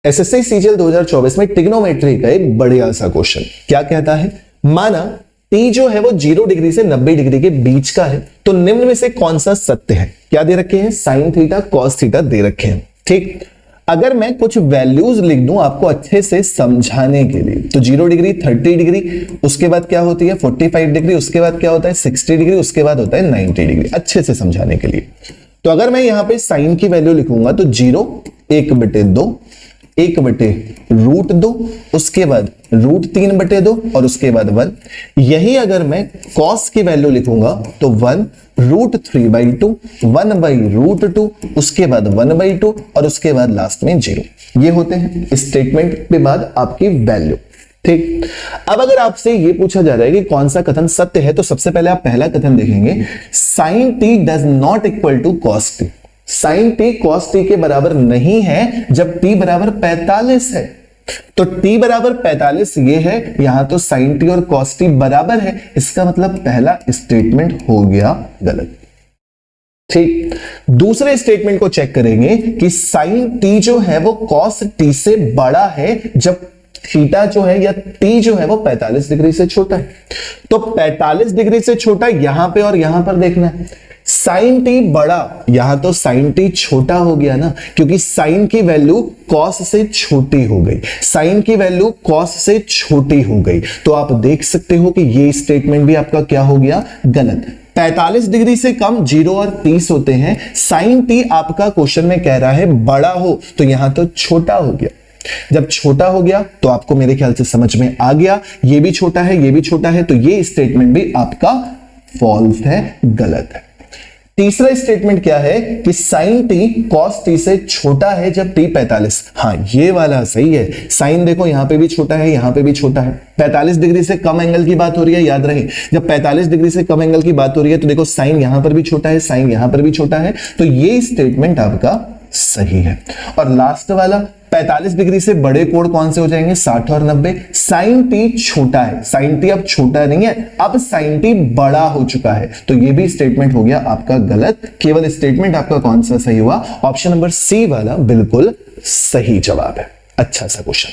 SSC CGL 2024 में trigonometry का एक बढ़िया सा क्वेश्चन क्या कहता है, माना टी जो है वो 0 डिग्री से 90 डिग्री के बीच का है, तो निम्न में से कौन सा सत्य है। क्या दे रखे हैं, साइन थीटा कॉस थीटा दे रखे हैं। ठीक, अगर मैं कुछ वैल्यूज लिख दूं आपको अच्छे से समझाने के लिए, तो 0 डिग्री 30 डिग्री, उसके बाद क्या होती है 45 डिग्री, उसके बाद क्या होता है 60 डिग्री, उसके बाद होता है 90 डिग्री, अच्छे से समझाने के लिए। तो अगर मैं यहां पे साइन की वैल्यू लिखूंगा तो 0 1/2 1/√2, उसके बाद √3/2 और उसके बाद 1। यही अगर मैं कॉस की वैल्यू लिखूंगा तो 1√3/2 1/√2, उसके बाद 1/2 और उसके बाद लास्ट में 0। ये होते हैं स्टेटमेंट के बाद आपकी वैल्यू। ठीक, अब अगर आपसे ये पूछा जा रहा है कि कौन सा कथन सत्य है, तो सबसे पहले आप पहला कथन देखेंगे, sine T does not equal to cos T. Sine T cos T के बराबर नहीं है जब टी बराबर 45 है। तो टी बराबर 45 ये है, यहां तो साइन टी और कॉस टी बराबर है, इसका मतलब पहला स्टेटमेंट हो गया गलत। ठीक, दूसरे स्टेटमेंट को चेक करेंगे कि साइन टी जो है वो कॉस टी से बड़ा है जब थीटा जो है या टी जो है वो 45 डिग्री से छोटा है। तो 45 डिग्री से छोटा यहां पे और यहां पर देखना है। साइन टी बड़ा, यहां तो साइन टी छोटा हो गया ना, क्योंकि साइन की वैल्यू कॉस से छोटी हो गई, साइन की वैल्यू कॉस से छोटी हो गई। तो आप देख सकते हो कि ये स्टेटमेंट भी आपका क्या हो गया, गलत। 45 डिग्री से कम 0 और 30 होते हैं, साइन टी आपका क्वेश्चन में कह रहा है बड़ा हो, तो यहां तो छोटा हो गया। जब छोटा हो गया तो आपको मेरे ख्याल से समझ में आ गया, ये भी छोटा है ये भी छोटा है, तो ये स्टेटमेंट भी आपका फॉल्स है, गलत है। तीसरा स्टेटमेंट क्या है कि साइन टी कॉस टी से छोटा है जब टी 45। हाँ, ये वाला सही है। साइन देखो यहां पे भी छोटा है, यहां पे भी छोटा है। 45 डिग्री से कम एंगल की बात हो रही है, याद रहे जब 45 डिग्री से कम एंगल की बात हो रही है तो देखो साइन यहां पर भी छोटा है, साइन यहां पर भी छोटा है, तो ये स्टेटमेंट आपका सही है। और लास्ट वाला 45 डिग्री से बड़े कोण कौन से हो जाएंगे, 60 और 90। साइन टी छोटा है, साइन टी अब छोटा नहीं है, अब साइन टी बड़ा हो चुका है, तो ये भी स्टेटमेंट हो गया आपका गलत। केवल स्टेटमेंट आपका कौन सा सही हुआ, ऑप्शन नंबर सी वाला बिल्कुल सही जवाब है। अच्छा सा क्वेश्चन।